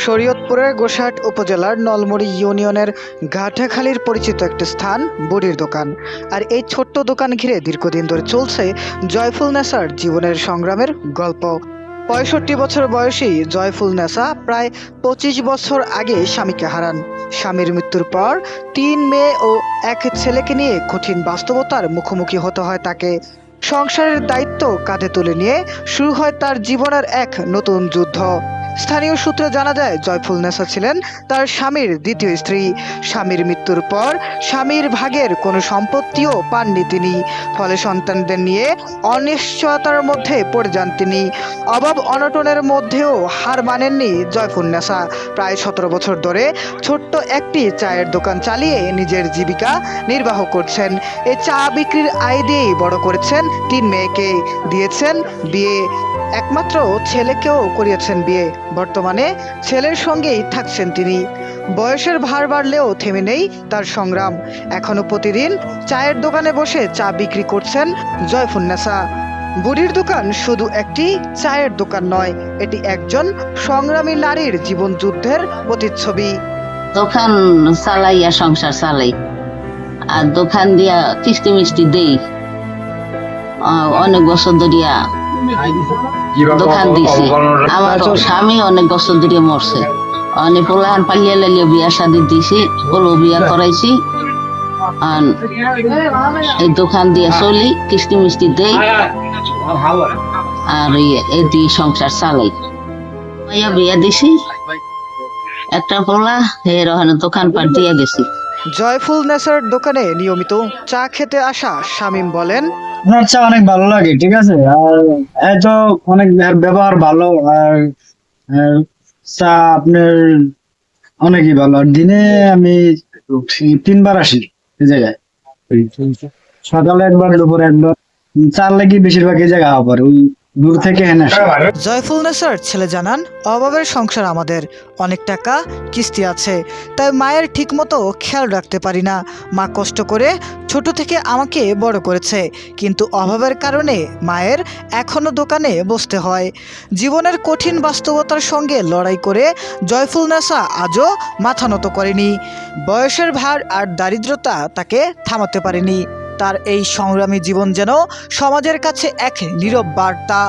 শরীয়তপুরের গোসাইট উপজেলার নলমুড়ি ইউনিয়নের ঘাটাখালীর পরিচিত একটি স্থান বুড়ির দোকান। আর এই ছোট্ট দোকান ঘিরে দীর্ঘদিন ধরে চলছে জয়ফুল নেসার জীবনের সংগ্রামের গল্প। ৬৫ বছর বয়সী জয়ফুল নেসা প্রায় ২৫ বছর আগে স্বামীকে হারান। স্বামীর মৃত্যুর পর ৩ মেয়ে ও এক ছেলেকে নিয়ে কঠিন বাস্তবতার মুখোমুখি হতে হয় তাকে। সংসারের দায়িত্ব কাঁধে তুলে নিয়ে শুরু হয় তার জীবনের এক নতুন যুদ্ধ। স্থানীয় সূত্রে জানা যায়, জয়ফুল নেসা ছিলেন তার স্বামীর দ্বিতীয় স্ত্রী। স্বামীর মৃত্যুর পর স্বামীর ভাগের কোনো সম্পত্তিও পাননি তিনি। ফলে সন্তানদের নিয়ে অনিশ্চয়তার মধ্যে পড়ে যান তিনি। অভাব অনটনের মধ্যেও হার মানেননি জয়ফুল নেসা। প্রায় ১৭ বছর ধরে ছোট্ট একটি চায়ের দোকান চালিয়ে নিজের জীবিকা নির্বাহ করছেন। এই চা বিক্রির আয় দিয়েই বড় করেছেন ৩ মেয়েকে, দিয়েছেন বিয়ে, একমাত্র ছেলেকেও করিয়েছেন বিয়ে। বর্তমানে ছেলের সঙ্গেই থাকছেন তিনি। বয়সের ভার বাড়লেও থেমে নেই তার সংগ্রাম। এখনো প্রতিদিন চায়ের দোকানে বসে চা বিক্রি করছেন জয়ফুল নেসা। বুড়ির দোকান শুধু একটি চায়ের দোকান নয়, এটি একজন সংগ্রামী নারীর জীবন যুদ্ধের প্রতিচ্ছবি। দোকান চালাইয়া সংসার চালাই, আর দোকান দিয়া কিস্তি মিষ্টি দেই। অনেক বছর ধরিয়া দোকান দিছি। আমার স্বামী অনেক বছর ধরিয়া মরছে। অনেক পোলাহান পালিয়া লালিয়া বিয়া শাদি দিছি, পোলো বিয়া করাইছি। এই দোকান দিয়া চলি, কিস্তি মিষ্টি দেই, আর এই দিয়ে সংসার চালাই। বিয়া দিছি একটা পোলা, এর ওখানে দোকানপাট দিয়া গেছি। জয়ফুল নেসার দোকানে নিয়মিত চা খেতে আসা শামীম বলেন, আপনার চা অনেক ভালো লাগে, ঠিক আছে। আর এত অনেক ব্যবহার ভালো, আর চা আপনার অনেকই ভালো। আর দিনে আমি 3 বার আসি এই জায়গায়, সকালে একবার, দুপুরে একবার। চার লাগি বেশিরভাগ এই জায়গা আবার ওই দূর থেকে এনে আসে। জয়ফুল নেসার ছেলে জানান, অভাবের সংসার আমাদের, অনেক টাকা কিস্তি আছে, তাই মায়ের ঠিকমতো খেয়াল রাখতে পারি না। মা কষ্ট করে ছোট থেকে আমাকে বড় করেছে, কিন্তু অভাবের কারণে মায়ের এখনো দোকানে বসতে হয়। জীবনের কঠিন বাস্তবতার সঙ্গে লড়াই করে জয়ফুল নেসা আজও মাথা নত করেনি। বয়সের ভার আর দারিদ্রতা তাকে থামাতে পারেনি। তার এই সংগ্রামী জীবন যেন সমাজের কাছে এক নীরব বার্তা।